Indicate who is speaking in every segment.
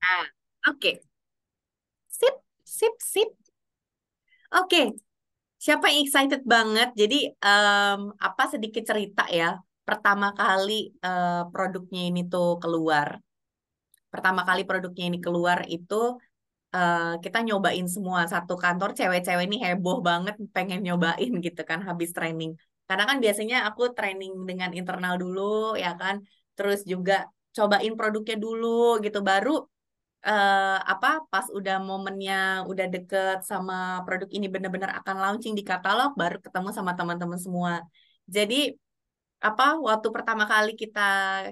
Speaker 1: Nah, oke. Sip, sip, sip. Oke, siapa yang excited banget? Jadi, apa sedikit cerita ya. Pertama kali produknya ini tuh keluar. Pertama kali produknya ini keluar itu kita nyobain semua satu kantor cewek-cewek ini heboh banget pengen nyobain gitu kan habis training. Karena kan biasanya aku training dengan internal dulu ya kan. Terus juga cobain produknya dulu gitu baru apa pas udah momennya udah deket sama produk ini bener-bener akan launching di katalog baru ketemu sama teman-teman semua. Jadi apa waktu pertama kali kita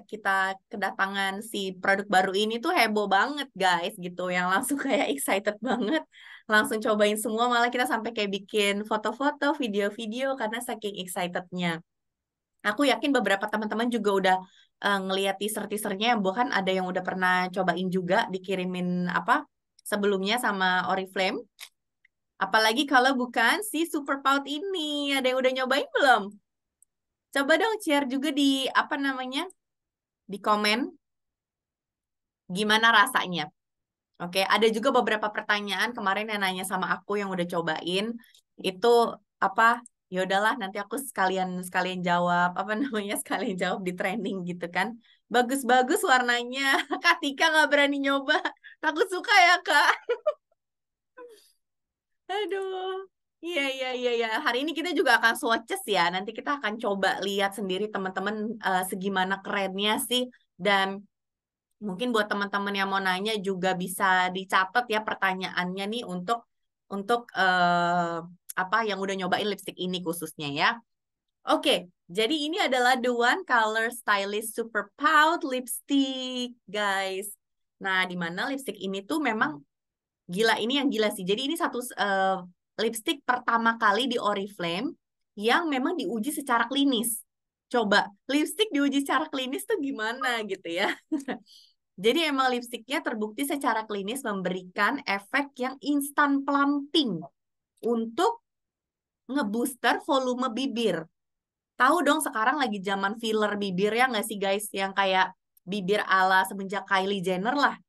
Speaker 1: kita kedatangan si produk baru ini tuh heboh banget guys gitu yang langsung kayak excited banget langsung cobain semua malah kita sampai kayak bikin foto-foto video-video karena saking excitednya aku yakin beberapa teman-teman juga udah ngeliat teaser-teasernya bahkan ada yang udah pernah cobain juga dikirimin apa sebelumnya sama Oriflame apalagi kalau bukan si Super Pout ini ada yang udah nyobain belum? Coba dong share juga di apa namanya di komen gimana rasanya. Oke, ada juga beberapa pertanyaan kemarin yang nanya sama aku yang udah cobain itu apa? Ya udahlah, nanti aku sekalian sekalian jawab apa namanya sekalian jawab di training gitu kan. Bagus-bagus warnanya. Kak Tika nggak berani nyoba. Takut suka ya Kak. Aduh. Iya, iya, iya, iya. Hari ini kita juga akan swatches ya. Nanti kita akan coba lihat sendiri teman-teman segimana kerennya sih. Dan mungkin buat teman-teman yang mau nanya juga bisa dicatat ya pertanyaannya nih untuk apa yang udah nyobain lipstick ini khususnya ya. Oke, jadi ini adalah the One Color Stylish Super Pout Lipstick, guys. Nah, di mana lipstick ini tuh memang gila ini yang gila sih. Jadi ini satu lipstick pertama kali di Oriflame yang memang diuji secara klinis. Coba, lipstick diuji secara klinis tuh gimana gitu ya. Jadi emang lipstiknya terbukti secara klinis memberikan efek yang instan plumping untuk ngebooster volume bibir. Tahu dong sekarang lagi zaman filler bibir ya nggak sih guys? Yang kayak bibir ala semenjak Kylie Jenner lah.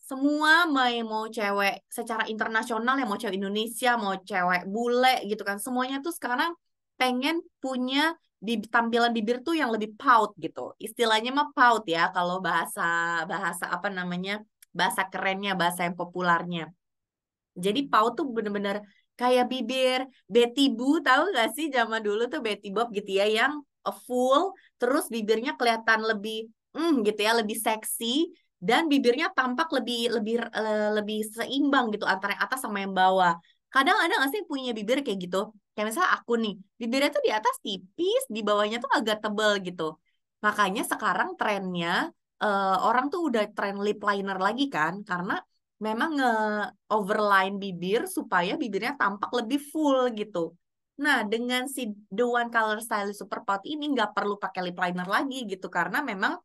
Speaker 1: Semua mau cewek secara internasional ya mau cewek Indonesia, mau cewek bule gitu kan. Semuanya tuh sekarang pengen punya tampilan bibir tuh yang lebih pout gitu. Istilahnya mah pout ya kalau bahasa bahasa apa namanya? Bahasa kerennya, bahasa yang populernya. Jadi Pau tuh bener-bener kayak bibir Betty Boo tahu gak sih zaman dulu tuh Betty Bob gitu ya yang full terus bibirnya kelihatan lebih gitu ya lebih seksi dan bibirnya tampak lebih lebih lebih seimbang gitu antara yang atas sama yang bawah. Kadang ada gak sih yang punya bibir kayak gitu? Kayak misalnya aku nih, bibirnya tuh di atas tipis, di bawahnya tuh agak tebel gitu. Makanya sekarang trennya orang tuh udah tren lip liner lagi kan karena memang overline bibir supaya bibirnya tampak lebih full gitu. Nah, dengan si The One Color Stylist Super Pout ini nggak perlu pakai lip liner lagi gitu karena memang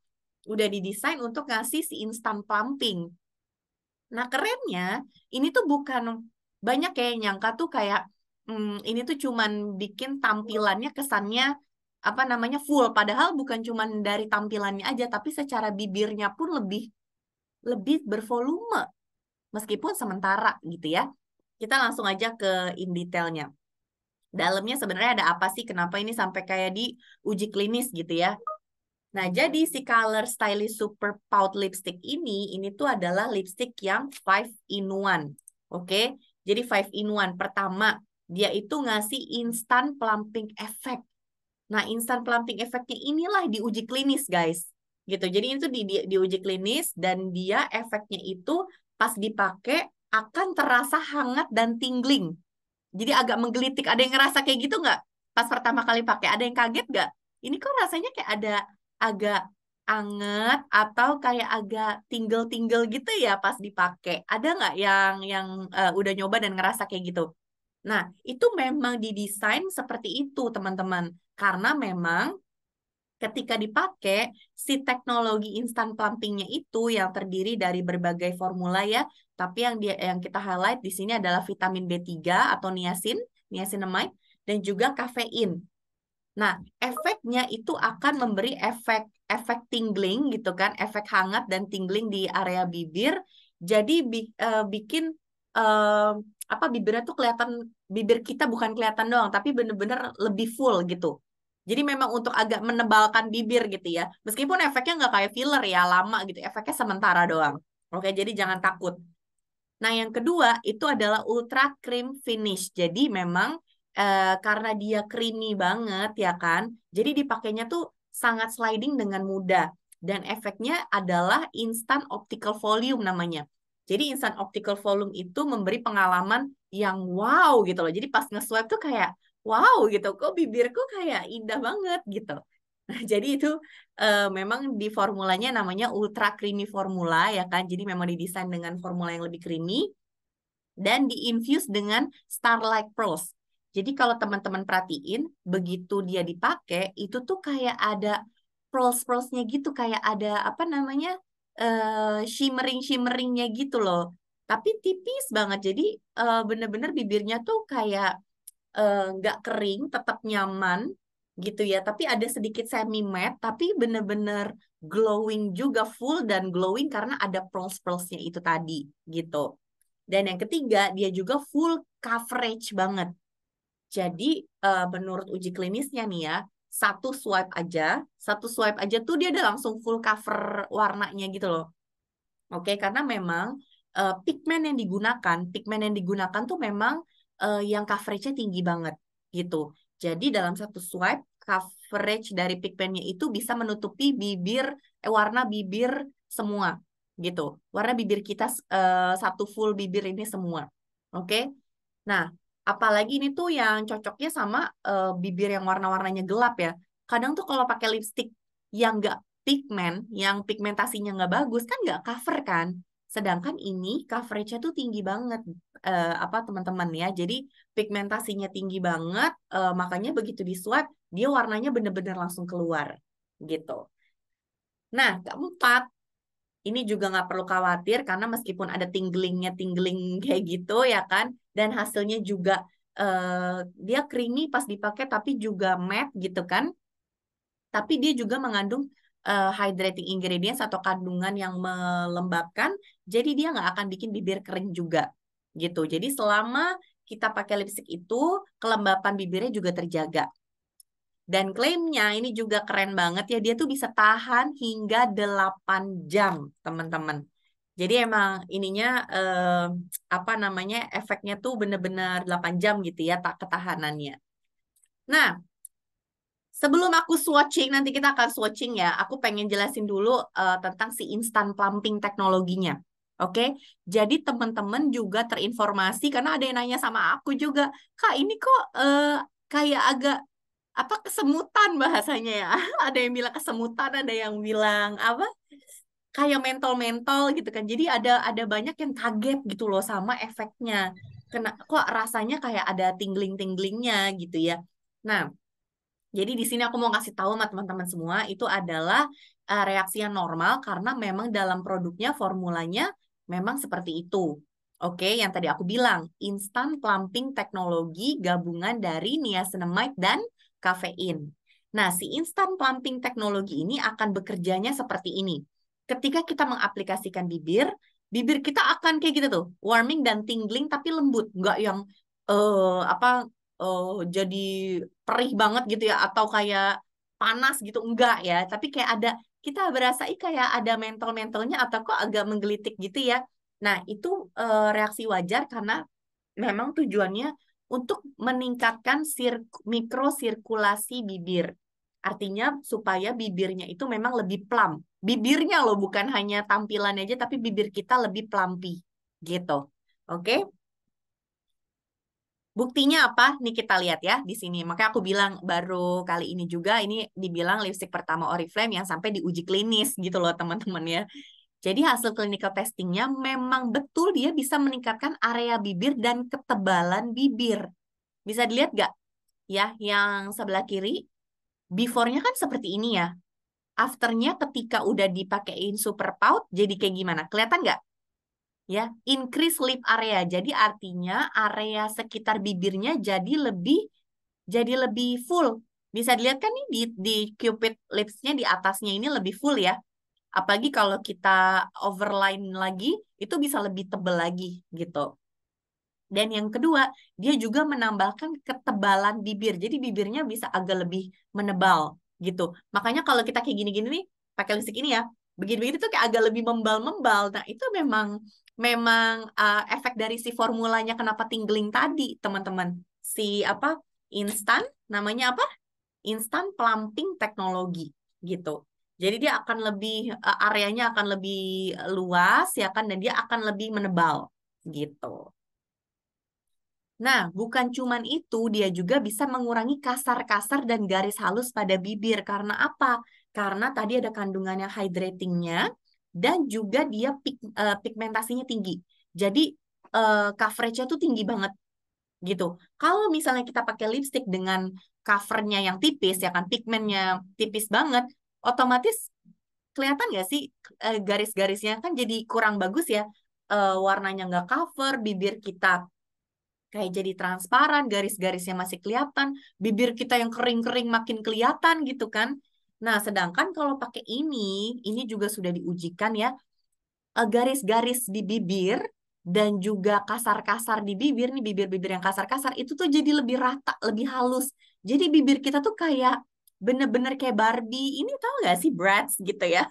Speaker 1: udah didesain untuk ngasih si instant plumping. Nah, kerennya ini tuh bukan banyak kayak yang nyangka tuh kayak ini tuh cuman bikin tampilannya kesannya apa namanya full padahal bukan cuman dari tampilannya aja tapi secara bibirnya pun lebih lebih bervolume meskipun sementara gitu ya. Kita langsung aja ke in detailnya. Dalamnya sebenarnya ada apa sih? Kenapa ini sampai kayak di uji klinis gitu ya? Nah, jadi si Color Stylish Super Pout Lipstick ini tuh adalah lipstick yang 5 in 1. Oke, jadi 5 in 1. Pertama, dia itu ngasih instant plumping effect. Nah, instant plumping effect-nya inilah diuji klinis, guys. Gitu. Jadi itu diuji klinis dan dia efeknya itu pas dipakai akan terasa hangat dan tingling. Jadi agak menggelitik. Ada yang ngerasa kayak gitu nggak? Pas pertama kali pakai, ada yang kaget nggak? Ini kok rasanya kayak ada agak anget atau kayak agak tingle-tingle gitu ya pas dipakai. Ada nggak yang udah nyoba dan ngerasa kayak gitu? Nah, itu memang didesain seperti itu, teman-teman. Karena memang ketika dipakai, si teknologi instant plumpingnya itu yang terdiri dari berbagai formula ya, tapi yang kita highlight di sini adalah vitamin B3 atau niacin, niacinamide, dan juga kafein. Nah, efeknya itu akan memberi efek efek tingling gitu kan, efek hangat dan tingling di area bibir Jadi bikin eh, apa bibirnya tuh kelihatan, bibir kita bukan kelihatan doang, tapi bener-bener lebih full gitu. Jadi memang untuk agak menebalkan bibir gitu ya. Meskipun efeknya nggak kayak filler ya, lama gitu. Efeknya sementara doang. Oke, jadi jangan takut. Nah, yang kedua itu adalah Ultra Cream Finish. Jadi memang karena dia creamy banget ya kan, jadi dipakainya tuh sangat sliding dengan mudah. Dan efeknya adalah Instant Optical Volume namanya. Jadi Instant Optical Volume itu memberi pengalaman yang wow gitu loh. Jadi pas nge-swipe tuh kayak wow gitu, kok bibirku kayak indah banget gitu. Nah, jadi itu memang di formulanya namanya ultra creamy formula ya kan. Jadi memang didesain dengan formula yang lebih creamy dan diinfuse dengan Starlight Pearls. Jadi kalau teman-teman perhatiin, begitu dia dipakai, itu tuh kayak ada pearls-pearlsnya gitu, kayak ada apa namanya, shimmering-shimmeringnya gitu loh. Tapi tipis banget, jadi bener-bener bibirnya tuh kayak nggak kering, tetap nyaman gitu ya. Tapi ada sedikit semi matte, tapi bener-bener glowing juga, full dan glowing karena ada pearls-pearlsnya itu tadi gitu. Dan yang ketiga, dia juga full coverage banget. Jadi menurut uji klinisnya nih ya, satu swipe aja tuh dia udah langsung full cover warnanya gitu loh. Oke, karena memang pigmen yang digunakan tuh memang yang coveragenya tinggi banget gitu. Jadi dalam satu swipe, coverage dari pigmennya itu bisa menutupi warna bibir semua gitu. Warna bibir kita satu full bibir ini semua. Oke. Nah, apalagi ini tuh yang cocoknya sama bibir yang warna-warnanya gelap ya. Kadang tuh kalau pakai lipstick yang nggak pigmen, yang pigmentasinya nggak bagus kan nggak cover kan. Sedangkan ini coveragenya tuh tinggi banget, apa teman-teman ya. Jadi pigmentasinya tinggi banget, makanya begitu di swipe dia warnanya bener-bener langsung keluar gitu. Nah, keempat, ini juga nggak perlu khawatir karena meskipun ada tingling kayak gitu ya kan, dan hasilnya juga dia creamy pas dipakai tapi juga matte gitu kan. Tapi dia juga mengandung hydrating ingredients atau kandungan yang melembabkan, jadi dia nggak akan bikin bibir kering juga gitu. Jadi selama kita pakai lipstick itu, kelembapan bibirnya juga terjaga. Dan klaimnya ini juga keren banget ya, dia tuh bisa tahan hingga 8 jam, teman-teman. Jadi emang ininya apa namanya, efeknya tuh bener-bener 8 jam gitu ya, tak ketahanannya. Nah, sebelum aku swatching, nanti kita akan swatching ya. Aku pengen jelasin dulu tentang si instant plumping teknologinya. Oke, jadi teman-teman juga terinformasi karena ada yang nanya sama aku juga, Kak ini kok kayak agak apa kesemutan bahasanya ya. Ada yang bilang kesemutan, ada yang bilang apa? Kayak mentol-mentol gitu kan. Jadi ada banyak yang kaget gitu loh sama efeknya. Kok rasanya kayak ada tingling-tinglingnya gitu ya. Nah, jadi di sini aku mau kasih tahu sama teman-teman semua itu adalah reaksi yang normal karena memang dalam produknya formulanya memang seperti itu. Oke, yang tadi aku bilang instant plumping teknologi gabungan dari niacinamide dan kafein. Nah, si instant plumping teknologi ini akan bekerjanya seperti ini. Ketika kita mengaplikasikan bibir, bibir kita akan kayak gitu tuh, warming dan tingling tapi lembut, nggak yang apa jadi perih banget gitu ya atau kayak panas gitu enggak ya, tapi kayak ada, kita berasa kayak ada mentol-mentolnya atau kok agak menggelitik gitu ya. Nah, itu reaksi wajar karena memang tujuannya untuk meningkatkan mikrosirkulasi bibir. Artinya supaya bibirnya itu memang lebih plump. Bibirnya loh, bukan hanya tampilannya aja tapi bibir kita lebih plumpy gitu. Oke? Buktinya apa? Nih kita lihat ya di sini. Makanya aku bilang baru kali ini juga ini dibilang lipstick pertama Oriflame yang sampai diuji klinis gitu loh teman-teman ya. Jadi hasil clinical testingnya memang betul dia bisa meningkatkan area bibir dan ketebalan bibir. Bisa dilihat gak? Ya, yang sebelah kiri, before-nya kan seperti ini ya. After-nya ketika udah dipakein super pout, jadi kayak gimana? Kelihatan nggak? Ya, increase lip area. Jadi artinya area sekitar bibirnya jadi lebih full. Bisa dilihat kan nih di Cupid lips-nya di atasnya ini lebih full ya. Apalagi kalau kita overline lagi, itu bisa lebih tebal lagi gitu. Dan yang kedua, dia juga menambahkan ketebalan bibir. Jadi bibirnya bisa agak lebih menebal gitu. Makanya kalau kita kayak gini-gini nih, pakai lipstick ini ya, begini-begini tuh kayak agak lebih membal-membal. Nah, itu memang memang efek dari si formulanya kenapa tingling tadi, teman-teman. Si apa? Instan, namanya apa? Instan Plumping Teknologi gitu. Jadi dia akan lebih areanya akan lebih luas ya kan, dan dia akan lebih menebal gitu. Nah, bukan cuman itu, dia juga bisa mengurangi kasar-kasar dan garis halus pada bibir. Karena apa? Karena tadi ada kandungannya hydratingnya dan juga dia pigmentasinya tinggi. Jadi coveragenya tuh tinggi banget gitu. Kalau misalnya kita pakai lipstick dengan covernya yang tipis, ya kan pigmentnya tipis banget, otomatis kelihatan nggak sih garis-garisnya kan jadi kurang bagus ya. Warnanya nggak cover, bibir kita kayak jadi transparan, garis-garisnya masih kelihatan, bibir kita yang kering-kering makin kelihatan gitu kan. Nah, sedangkan kalau pakai ini juga sudah diujikan ya, garis-garis di bibir dan juga kasar-kasar di bibir nih, bibir-bibir yang kasar-kasar itu tuh jadi lebih rata, lebih halus. Jadi bibir kita tuh kayak bener-bener kayak Barbie. Ini tahu nggak sih Bratz gitu ya?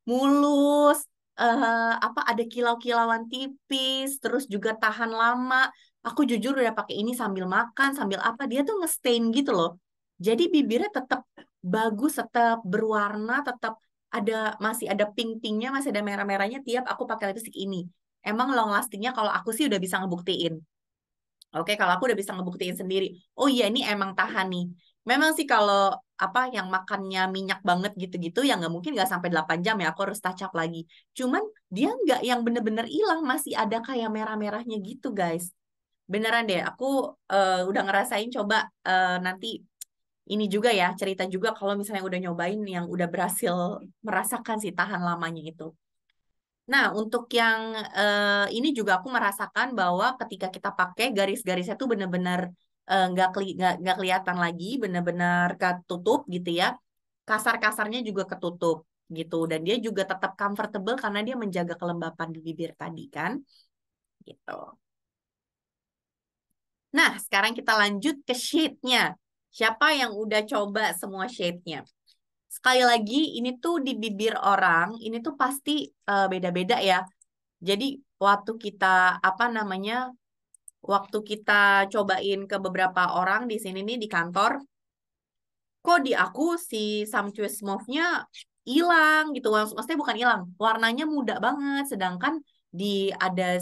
Speaker 1: Mulus, apa ada kilau-kilauan tipis, terus juga tahan lama. Aku jujur udah pakai ini sambil makan, sambil apa dia tuh ngestain gitu loh. Jadi bibirnya tetap bagus, tetap berwarna, tetap ada masih ada pink-pinknya, masih ada merah-merahnya tiap aku pakai lipstick ini. Emang long lastingnya kalau aku sih udah bisa ngebuktiin. Oke, kalau aku udah bisa ngebuktiin sendiri. Oh iya, ini emang tahan nih. Memang sih kalau apa yang makannya minyak banget gitu-gitu ya nggak mungkin nggak sampai 8 jam ya. Aku harus touch up lagi. Cuman dia nggak yang bener-bener hilang, masih ada kayak merah-merahnya gitu, guys. Beneran deh, aku udah ngerasain coba nanti ini juga ya, cerita juga kalau misalnya udah nyobain yang udah berhasil merasakan si tahan lamanya itu. Nah, untuk yang ini juga aku merasakan bahwa ketika kita pakai garis-garisnya tuh benar-benar nggak kelihatan lagi, benar-benar ketutup gitu ya. Kasar-kasarnya juga ketutup gitu, dan dia juga tetap comfortable karena dia menjaga kelembapan di bibir tadi kan, gitu. Nah, sekarang kita lanjut ke shade-nya. Siapa yang udah coba semua shade-nya? Sekali lagi, ini tuh di bibir orang, ini tuh pasti beda-beda ya. Jadi waktu kita apa namanya, waktu kita cobain ke beberapa orang di sini nih di kantor, kok di aku si Sumptuous Mauve-nya hilang gitu. Maksudnya bukan hilang, warnanya muda banget. Sedangkan di ada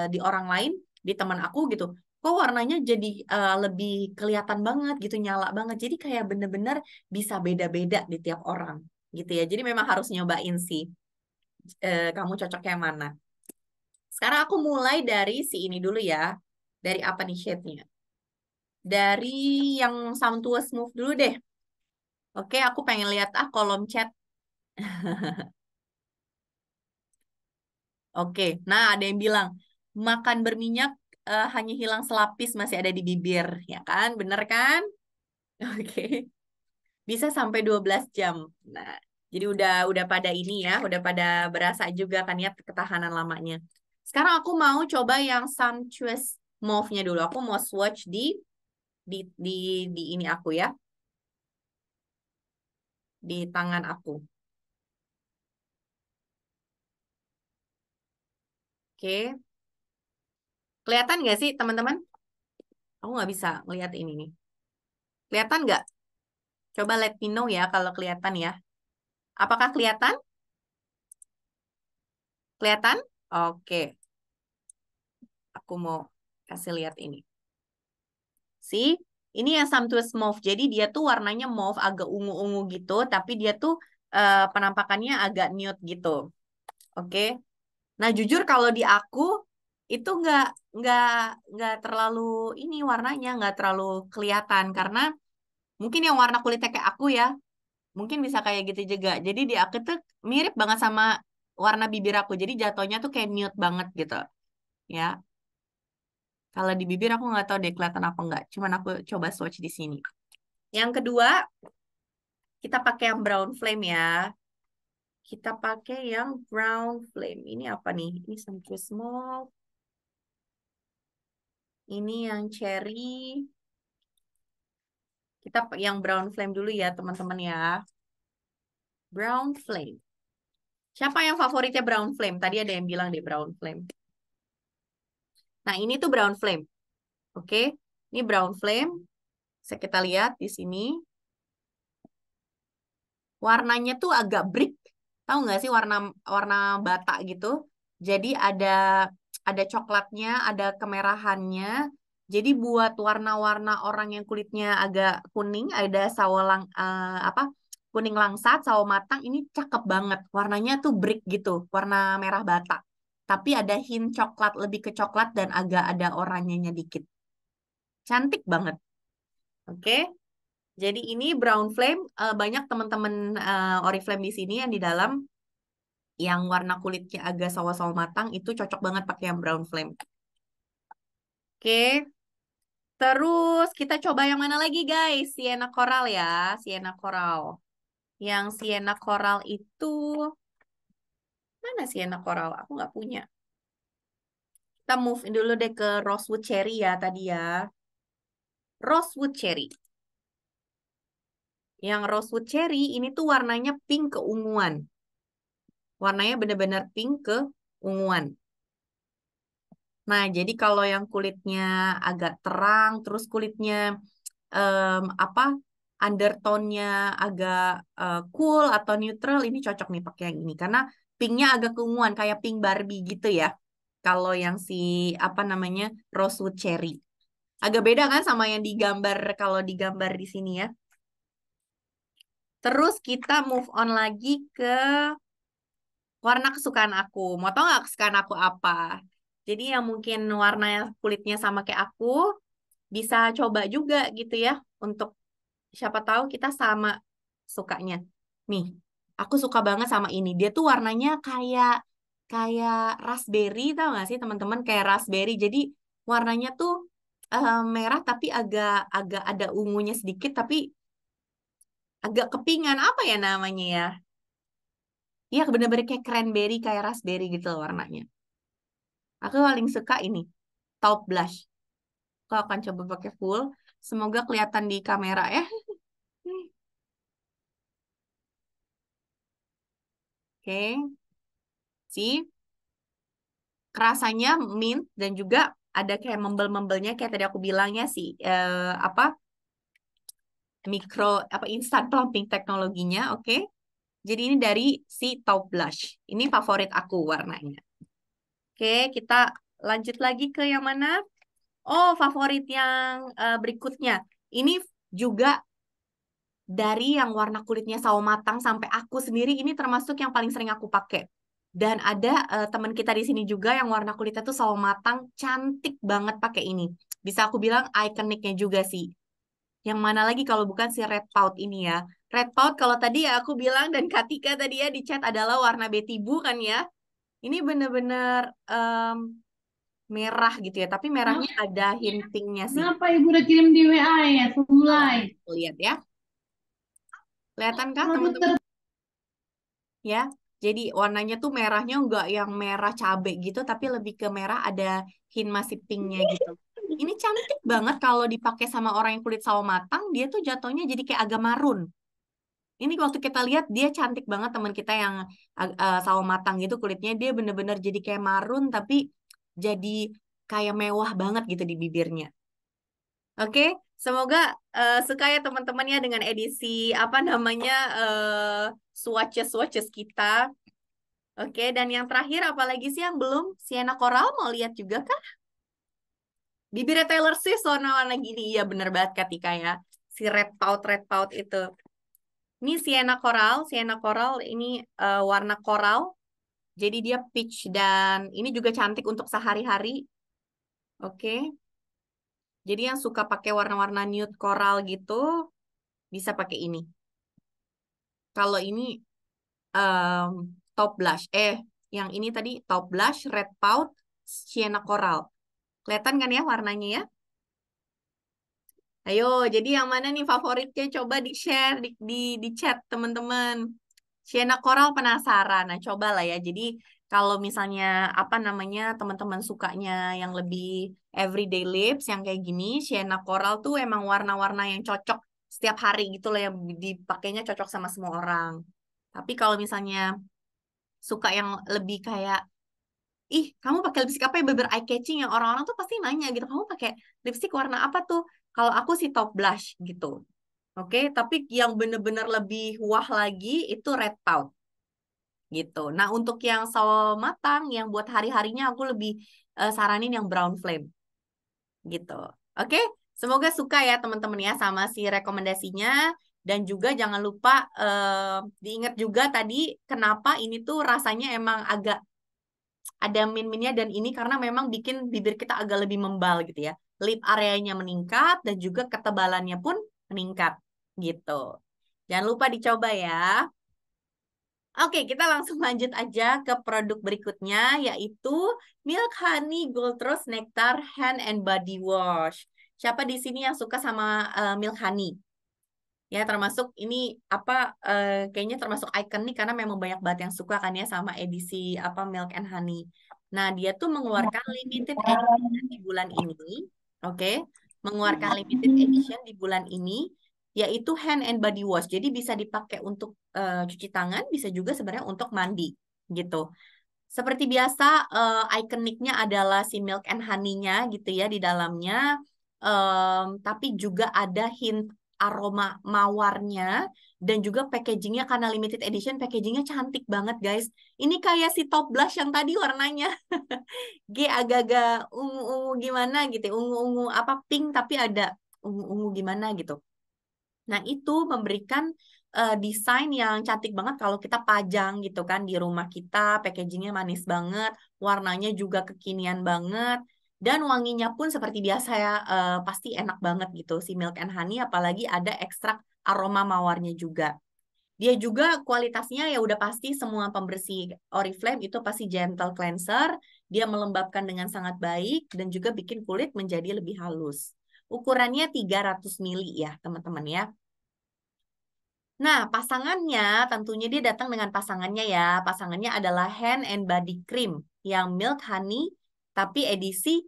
Speaker 1: di orang lain, di teman aku gitu, kok warnanya jadi lebih kelihatan banget gitu, nyala banget. Jadi kayak bener-bener bisa beda-beda di tiap orang gitu ya. Jadi memang harus nyobain sih, kamu cocoknya yang mana. Sekarang aku mulai dari si ini dulu ya. Dari apa nih shade-nya? Dari yang Sumptuous Mauve dulu deh. Oke, aku pengen lihat kolom chat. Oke, nah ada yang bilang makan berminyak hanya hilang selapis masih ada di bibir, ya kan? Bener kan? Oke, bisa sampai 12 jam. Nah, jadi udah pada ini ya, udah pada berasa juga kan ya ketahanan lamanya. Sekarang aku mau coba yang Sumptuous Mauve-nya dulu. Aku mau swatch di di di ini aku ya, di tangan aku. Oke, kelihatan nggak sih teman-teman? Aku nggak bisa ngeliat ini nih. Kelihatan nggak? Coba let me know ya kalau kelihatan ya. Apakah kelihatan? Kelihatan? Oke, aku mau kasih lihat ini. See, ini yang Sumptuous Mauve. Jadi dia tuh warnanya mauve agak ungu-ungu gitu, tapi dia tuh penampakannya agak nude gitu. Oke. Nah, jujur kalau di aku itu nggak nggak terlalu ini warnanya nggak terlalu kelihatan karena mungkin yang warna kulitnya kayak aku ya, mungkin bisa kayak gitu juga. Jadi di aku tuh mirip banget sama warna bibir aku. Jadi jatuhnya tuh kayak nude banget gitu. Ya, kalau di bibir aku nggak tahu deh kelihatan apa nggak. Cuman aku coba swatch di sini. Yang kedua, kita pakai yang brown flame ya. Kita pakai yang brown flame. Ini apa nih? Ini Suntress Mauve. Ini yang cherry. Kita yang brown flame dulu ya, teman-teman ya. Brown flame. Siapa yang favoritnya brown flame? Tadi ada yang bilang deh brown flame. Nah, ini tuh brown flame. Oke. Ini brown flame. Bisa kita lihat di sini. Warnanya tuh agak brick. Tahu nggak sih warna warna bata gitu? Jadi ada coklatnya, ada kemerahannya. Jadi buat warna-warna orang yang kulitnya agak kuning, ada sawo apa? Kuning langsat, sawo matang ini cakep banget. Warnanya tuh brick gitu, warna merah bata. Tapi ada hint coklat, lebih ke coklat dan agak ada oranyenya dikit. Cantik banget. Oke. Jadi ini brown flame, banyak teman-teman Oriflame di sini yang di dalam yang warna kulitnya agak sawo-sawo matang itu cocok banget pakai yang brown flame. Oke, terus kita coba yang mana lagi guys? Sienna Coral ya, Sienna Coral. Yang Sienna Coral itu mana Sienna Coral? Aku nggak punya. Kita move dulu deh ke Rosewood Cherry ya tadi ya. Rosewood Cherry. Yang Rosewood Cherry ini tuh warnanya pink keunguan. Warnanya bener-bener pink keunguan. Nah, jadi kalau yang kulitnya agak terang, terus kulitnya apa undertone-nya agak cool atau neutral, ini cocok nih pakai yang ini karena pinknya agak keunguan kayak pink Barbie gitu ya. Kalau yang si apa namanya Rosewood Cherry, agak beda kan sama yang digambar kalau digambar di sini ya. Terus kita move on lagi ke warna kesukaan aku. Mau tau nggak kesukaan aku apa? Jadi yang mungkin warna kulitnya sama kayak aku, bisa coba juga gitu ya. Untuk siapa tahu kita sama sukanya. Nih, aku suka banget sama ini. Dia tuh warnanya kayak kayak raspberry, tau gak sih teman-teman? Kayak raspberry. Jadi warnanya tuh merah tapi agak agak ada ungunya sedikit, tapi agak kepingan apa ya namanya ya? Iya, bener-bener kayak cranberry, kayak raspberry gitu loh warnanya. Aku paling suka ini, taupe blush. Aku akan coba pakai full. Semoga kelihatan di kamera ya. Oke, sih. Kerasanya mint dan juga ada kayak membel-membelnya kayak tadi aku bilangnya sih apa mikro apa instant plumping teknologinya, oke. Jadi ini dari si Taupe Blush. Ini favorit aku warnanya. Oke, kita lanjut lagi ke yang mana? Oh, favorit yang berikutnya. Ini juga dari yang warna kulitnya sawo matang sampai aku sendiri ini termasuk yang paling sering aku pakai. Dan ada teman kita di sini juga yang warna kulitnya tuh sawo matang, cantik banget pakai ini. Bisa aku bilang ikoniknya juga sih. Yang mana lagi kalau bukan si red pout ini ya. Red pout kalau tadi ya aku bilang dan Katika tadi ya di chat adalah warna Betty Boo kan ya. Ini bener-bener merah gitu ya, tapi merahnya ada hintingnya sih.
Speaker 2: Kenapa ibu udah kirim di WA ya?
Speaker 1: Coba
Speaker 2: Semulai.
Speaker 1: lihat ya. Kelihatan kah
Speaker 2: Produk
Speaker 1: teman-teman? Ya, jadi warnanya tuh merahnya enggak yang merah cabe gitu, tapi lebih ke merah ada hint masih pinknya gitu. Ini cantik banget kalau dipakai sama orang yang kulit sawo matang, dia tuh jatuhnya jadi kayak agak marun. Ini waktu kita lihat dia cantik banget teman kita yang sawo matang gitu kulitnya, dia bener-bener jadi kayak marun tapi jadi kayak mewah banget gitu di bibirnya. Oke, semoga suka ya teman-temannya dengan edisi apa namanya swatches-swatches kita. Oke, dan yang terakhir apalagi sih yang belum? Sienna Coral mau lihat juga kah? Bibirnya Taylor Swift warna-warna gini. Iya bener banget Katika ya. Si red pout itu. Ini Sienna Coral ini warna coral. Jadi dia peach dan ini juga cantik untuk sehari-hari. Oke. Jadi yang suka pakai warna-warna nude coral gitu bisa pakai ini. Kalau ini em, top blush. Yang ini tadi top blush, red pout, sienna coral. Kelihatan kan ya warnanya ya? Ayo, jadi yang mana nih favoritnya? Coba di-share di chat teman-teman. Sienna Coral penasaran. Nah, coba lah ya. Jadi kalau misalnya apa namanya teman-teman sukanya yang lebih everyday lips yang kayak gini, Sienna Coral tuh emang warna-warna yang cocok setiap hari gitu loh yang dipakainya cocok sama semua orang. Tapi kalau misalnya suka yang lebih kayak, ih, kamu pakai lipstick apa yang bener eye catching yang orang-orang tuh pasti nanya gitu, kamu pakai lipstick warna apa tuh? Kalau aku sih top blush gitu. Oke, tapi yang bener-bener lebih wah lagi itu red pout gitu. Nah, untuk yang sawo matang yang buat hari-harinya aku lebih saranin yang brown flame gitu. Oke, semoga suka ya teman-teman ya sama si rekomendasinya dan juga jangan lupa diingat juga tadi kenapa ini tuh rasanya emang agak ada min-minnya dan ini karena memang bikin bibir kita agak lebih membal gitu ya. Lip areanya meningkat dan juga ketebalannya pun meningkat gitu. Jangan lupa dicoba ya. Oke, kita langsung lanjut aja ke produk berikutnya yaitu Milk Honey Gold Rose Nectar Hand and Body Wash. Siapa di sini yang suka sama Milk Honey? Ya, termasuk ini apa kayaknya termasuk ikonik karena memang banyak banget yang suka kan ya sama edisi apa Milk and Honey. Nah, dia tuh mengeluarkan limited edition di bulan ini. Oke, mengeluarkan limited edition di bulan ini yaitu hand and body wash. Jadi bisa dipakai untuk cuci tangan, bisa juga sebenarnya untuk mandi gitu. Seperti biasa, ikoniknya adalah si milk and honey-nya gitu ya di dalamnya. Tapi juga ada hint aroma mawarnya dan juga packagingnya karena limited edition, packagingnya cantik banget guys. Ini kayak si top blush yang tadi warnanya G agak-agak ungu-ungu gimana gitu, ungu-ungu apa pink tapi ada ungu-ungu gimana gitu. Nah, itu memberikan desain yang cantik banget kalau kita pajang gitu kan di rumah kita, packagingnya manis banget, warnanya juga kekinian banget, dan wanginya pun seperti biasa ya, pasti enak banget gitu si Milk and Honey, apalagi ada ekstrak aroma mawarnya juga. Dia juga kualitasnya ya udah pasti semua pembersih Oriflame itu pasti gentle cleanser, dia melembabkan dengan sangat baik dan juga bikin kulit menjadi lebih halus. Ukurannya 300 mili ya teman-teman ya. Nah, pasangannya tentunya dia datang dengan pasangannya ya. Pasangannya adalah hand and body cream yang milk honey tapi edisi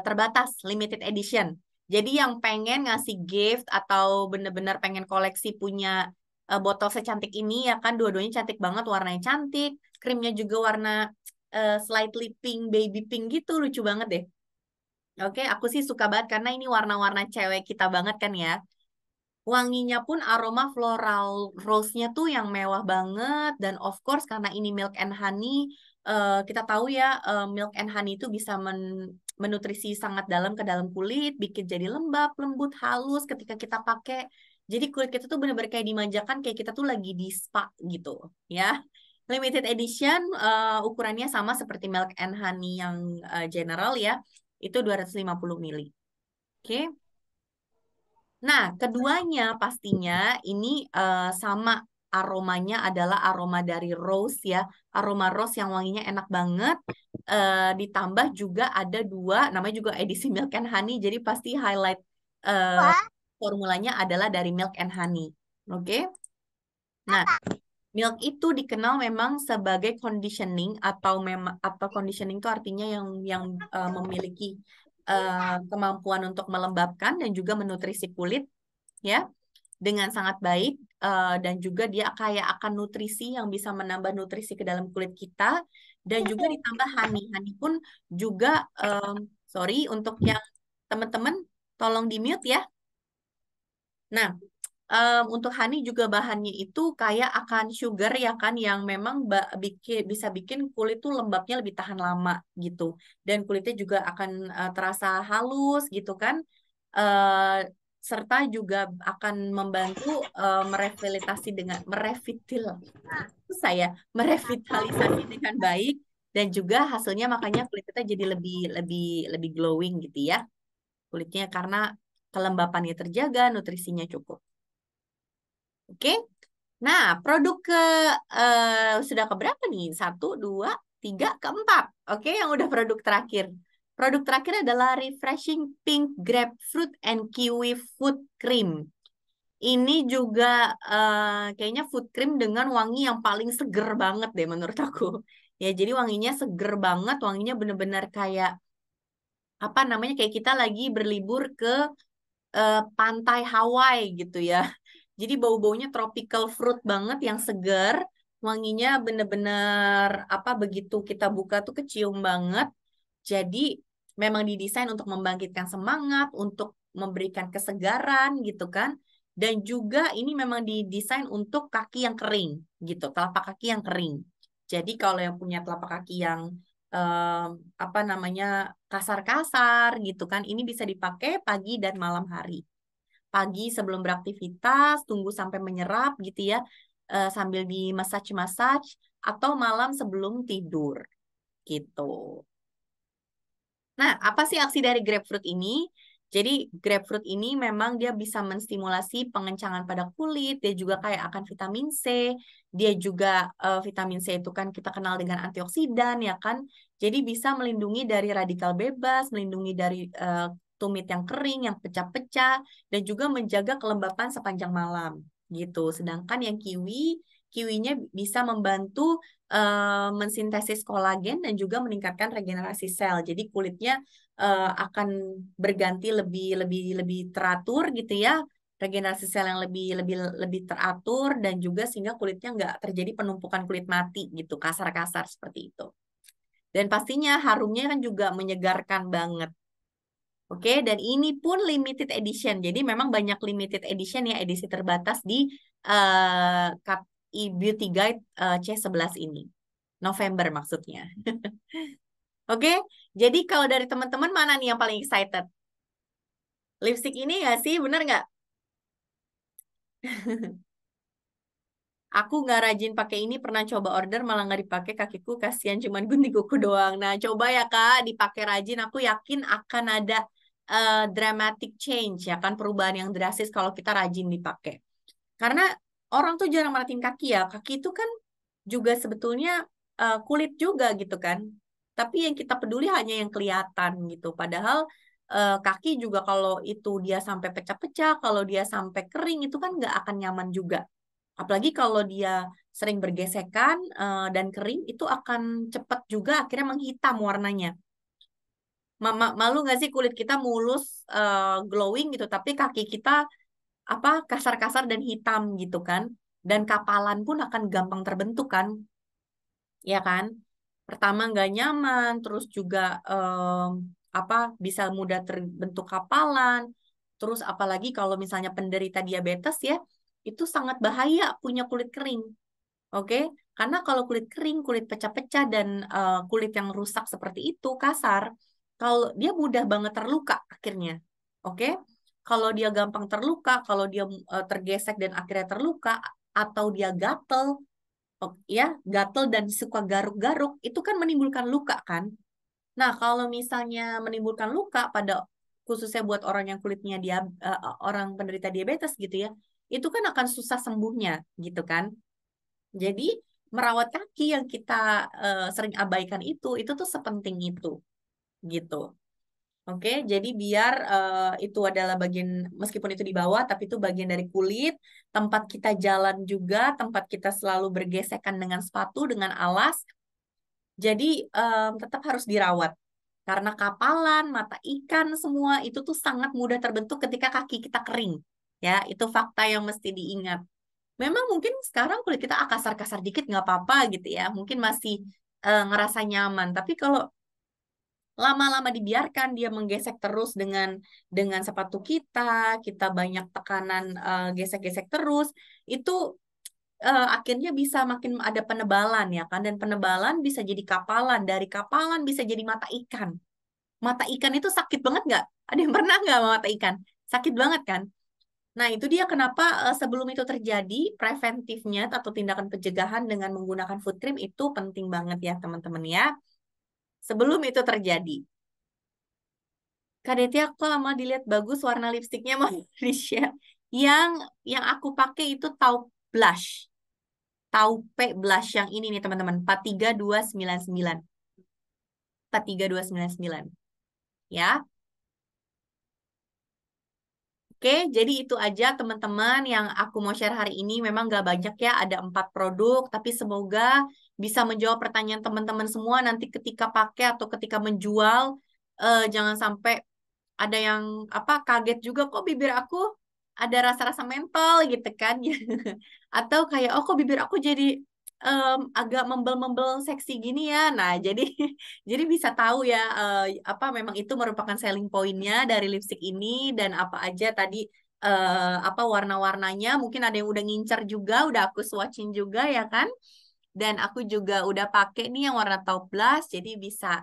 Speaker 1: terbatas, limited edition. Jadi yang pengen ngasih gift atau bener-bener pengen koleksi punya botol secantik ini ya kan dua-duanya cantik banget, warnanya cantik, krimnya juga warna slightly pink, baby pink gitu, lucu banget deh. Oke, aku sih suka banget karena ini warna-warna cewek kita banget kan ya. Wanginya pun aroma floral rose-nya tuh yang mewah banget dan of course karena ini milk and honey kita tahu ya milk and honey itu bisa menutrisi sangat dalam ke dalam kulit, bikin jadi lembab, lembut, halus ketika kita pakai. Jadi kulit kita tuh bener-bener kayak dimanjakan kayak kita tuh lagi di spa gitu ya. Limited edition ukurannya sama seperti milk and honey yang general ya. Itu 250 mili. Oke. Nah, keduanya pastinya ini sama aromanya adalah aroma dari rose ya. Aroma rose yang wanginya enak banget. Ditambah juga ada dua, namanya juga edisi Milk and Honey. Jadi pasti highlight eh, formulanya adalah dari Milk and Honey. Oke? Nah, milk itu dikenal memang sebagai conditioning atau memang atau conditioning itu artinya yang memiliki kemampuan untuk melembabkan dan juga menutrisi kulit ya dengan sangat baik dan juga dia kayak akan nutrisi yang bisa menambah nutrisi ke dalam kulit kita dan juga ditambah honey. Honey pun juga sorry untuk yang teman-teman tolong di mute ya. Nah, untuk honey juga bahannya itu kayak akan sugar ya kan yang memang bisa bikin kulit tuh lembabnya lebih tahan lama gitu dan kulitnya juga akan terasa halus gitu kan. Eh, Serta juga akan membantu merevitalisasi dengan baik dan juga hasilnya makanya kulit kita jadi lebih lebih lebih glowing gitu ya kulitnya karena kelembapannya terjaga, nutrisinya cukup. Oke. Nah, produk sudah keberapa nih? Satu, dua, tiga, keempat. Oke, yang udah produk terakhir. Produk terakhir adalah Refreshing Pink Grapefruit and Kiwi Food Cream. Ini juga kayaknya food cream dengan wangi yang paling seger banget deh menurut aku. Ya, jadi wanginya seger banget, wanginya bener-bener kayak apa namanya kayak kita lagi berlibur ke pantai Hawaii gitu ya. Jadi bau-baunya tropical fruit banget yang seger, wanginya bener-bener apa begitu kita buka tuh kecium banget. Jadi memang didesain untuk membangkitkan semangat, untuk memberikan kesegaran gitu kan. Dan juga ini memang didesain untuk kaki yang kering gitu, telapak kaki yang kering. Jadi kalau yang punya telapak kaki yang em, apa namanya kasar-kasar gitu kan, ini bisa dipakai pagi dan malam hari. Pagi sebelum beraktivitas, tunggu sampai menyerap gitu ya, sambil di massage-massage, atau malam sebelum tidur gitu. Nah, apa sih aksi dari grapefruit ini? Jadi, grapefruit ini memang dia bisa menstimulasi pengencangan pada kulit, dia juga kaya akan vitamin C, dia juga vitamin C itu kan kita kenal dengan antioksidan ya kan. Jadi bisa melindungi dari radikal bebas, melindungi dari tumit yang kering, yang pecah-pecah, dan juga menjaga kelembapan sepanjang malam gitu. Sedangkan yang kiwinya bisa membantu mensintesis kolagen dan juga meningkatkan regenerasi sel. Jadi kulitnya akan berganti lebih lebih lebih teratur gitu ya. Regenerasi sel yang lebih lebih lebih teratur dan juga sehingga kulitnya nggak terjadi penumpukan kulit mati gitu, kasar-kasar seperti itu. Dan pastinya harumnya kan juga menyegarkan banget. Oke, dan ini pun limited edition. Jadi memang banyak limited edition ya, edisi terbatas di Cut Beauty Guide C11 ini. November maksudnya. Oke, jadi kalau dari teman-teman mana nih yang paling excited? Lipstick ini nggak sih, bener nggak? Aku nggak rajin pakai ini, pernah coba order malah nggak dipakai kakiku, kasihan cuman gunting kuku doang. Nah, coba ya Kak, dipakai rajin. Aku yakin akan ada dramatic change ya kan, perubahan yang drastis kalau kita rajin dipakai. Karena orang tuh jarang merhatiin kaki ya. Kaki itu kan juga sebetulnya kulit juga gitu kan. Tapi yang kita peduli hanya yang kelihatan gitu. Padahal kaki juga kalau itu dia sampai pecah-pecah, kalau dia sampai kering itu kan nggak akan nyaman juga. Apalagi kalau dia sering bergesekan dan kering itu akan cepat juga akhirnya menghitam warnanya. Malu nggak sih kulit kita mulus, glowing gitu, tapi kaki kita apa kasar-kasar dan hitam gitu kan? Dan kapalan pun akan gampang terbentuk kan, ya kan? Pertama nggak nyaman, terus juga apa bisa mudah terbentuk kapalan. Terus apalagi kalau misalnya penderita diabetes ya, itu sangat bahaya punya kulit kering. Oke, karena kalau kulit kering, kulit pecah-pecah dan kulit yang rusak seperti itu kasar, kalau dia mudah banget terluka akhirnya. Oke, kalau dia gampang terluka, kalau dia tergesek dan akhirnya terluka, atau dia gatel, ya gatel dan suka garuk-garuk, itu kan menimbulkan luka kan. Nah, kalau misalnya menimbulkan luka pada khususnya buat orang yang kulitnya dia orang penderita diabetes gitu ya, itu kan akan susah sembuhnya gitu kan. Jadi merawat kaki yang kita sering abaikan itu tuh sepenting itu gitu. Oke, jadi biar itu adalah bagian meskipun itu di bawah tapi itu bagian dari kulit, tempat kita jalan juga, tempat kita selalu bergesekan dengan sepatu, dengan alas. Jadi tetap harus dirawat. Karena kapalan, mata ikan semua itu tuh sangat mudah terbentuk ketika kaki kita kering. Ya, itu fakta yang mesti diingat. Memang mungkin sekarang kulit kita kasar-kasar dikit nggak apa-apa gitu ya. Mungkin masih ngerasa nyaman. Tapi kalau lama-lama dibiarkan dia menggesek terus dengan sepatu kita, kita banyak tekanan gesek-gesek terus, itu akhirnya bisa makin ada penebalan ya kan. Dan penebalan bisa jadi kapalan. Dari kapalan bisa jadi mata ikan. Mata ikan itu sakit banget nggak? Ada yang pernah nggak sama mata ikan? Sakit banget kan? Nah, itu dia kenapa sebelum itu terjadi, preventifnya atau tindakan pencegahan dengan menggunakan food cream itu penting banget ya, teman-teman ya. Sebelum itu terjadi. Kak Deti, aku lama dilihat bagus warna lipstiknya mau di-share. Yang yang aku pakai itu taupe blush. Taupe blush yang ini nih, teman-teman. 43299. 43299. Ya. Oke, jadi itu aja teman-teman yang aku mau share hari ini. Memang gak banyak ya, ada 4 produk, tapi semoga bisa menjawab pertanyaan teman-teman semua nanti ketika pakai atau ketika menjual. Jangan sampai ada yang apa kaget juga kok bibir aku ada rasa-rasa mentol gitu kan. Atau kayak oh kok bibir aku jadi agak membel-membel seksi gini ya. Nah, jadi jadi bisa tahu ya apa memang itu merupakan selling pointnya dari lipstick ini dan apa aja tadi apa warna-warnanya. Mungkin ada yang udah ngincer juga, udah aku swatchin juga ya kan. Dan aku juga udah pakai nih yang warna taupe blush, jadi bisa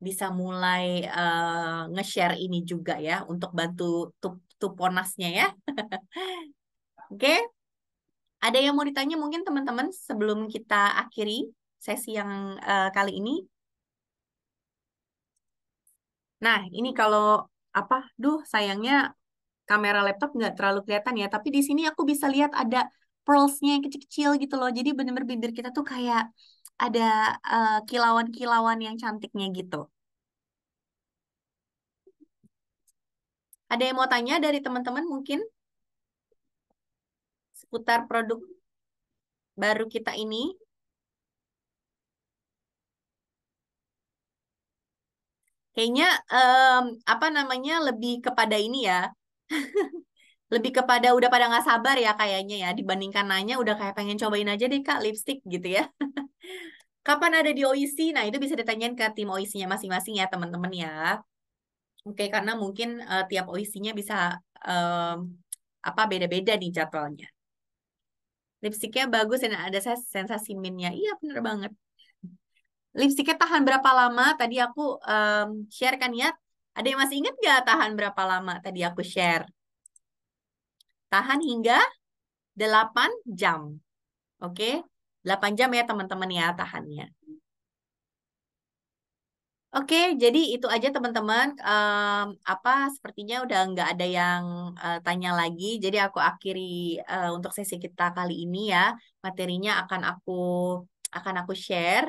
Speaker 1: bisa mulai nge-share ini juga ya untuk bantu tuponasnya ya. Oke, ada yang mau ditanya mungkin teman-teman sebelum kita akhiri sesi yang kali ini? Nah, ini kalau apa? Duh, sayangnya kamera laptop nggak terlalu kelihatan ya. Tapi di sini aku bisa lihat ada pearls-nya yang kecil-kecil gitu loh. Jadi bener-bener bibir kita tuh kayak ada kilauan-kilauan yang cantiknya gitu. Ada yang mau tanya dari teman-teman mungkin seputar produk baru kita ini? Kayaknya apa namanya lebih kepada ini ya. Lebih kepada udah pada nggak sabar ya kayaknya ya dibandingkan nanya udah kayak pengen cobain aja deh Kak lipstick gitu ya. Kapan ada di OIC? Nah, itu bisa ditanyain ke tim OIC-nya masing-masing ya teman-teman ya. Oke, karena mungkin tiap OIC-nya bisa em, apa beda-beda nih jadwalnya. Lipstiknya bagus dan ada sensasi mintnya. Iya, bener banget. Lipstiknya tahan berapa lama? Tadi aku share kan ya. Ada yang masih ingat nggak tahan berapa lama? Tadi aku share. Tahan hingga 8 jam. Oke, 8 jam ya teman-teman ya tahannya. Oke, jadi itu aja teman-teman. Apa sepertinya udah nggak ada yang tanya lagi. Jadi aku akhiri untuk sesi kita kali ini ya. Materinya akan aku share.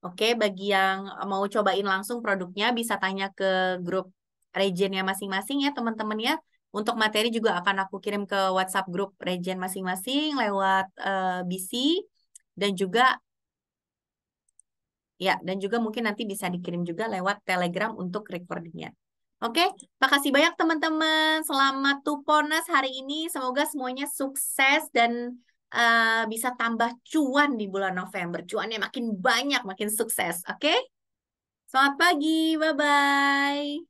Speaker 1: Oke, bagi yang mau cobain langsung produknya bisa tanya ke grup regionnya masing-masing ya teman-teman ya. Untuk materi juga akan aku kirim ke WhatsApp grup region masing-masing lewat BC dan juga ya, dan juga mungkin nanti bisa dikirim juga lewat Telegram untuk recordingnya. Oke, makasih banyak teman-teman. Selamat Tuponas hari ini. Semoga semuanya sukses dan bisa tambah cuan di bulan November. Cuannya makin banyak, makin sukses. Oke? Selamat pagi. Bye-bye.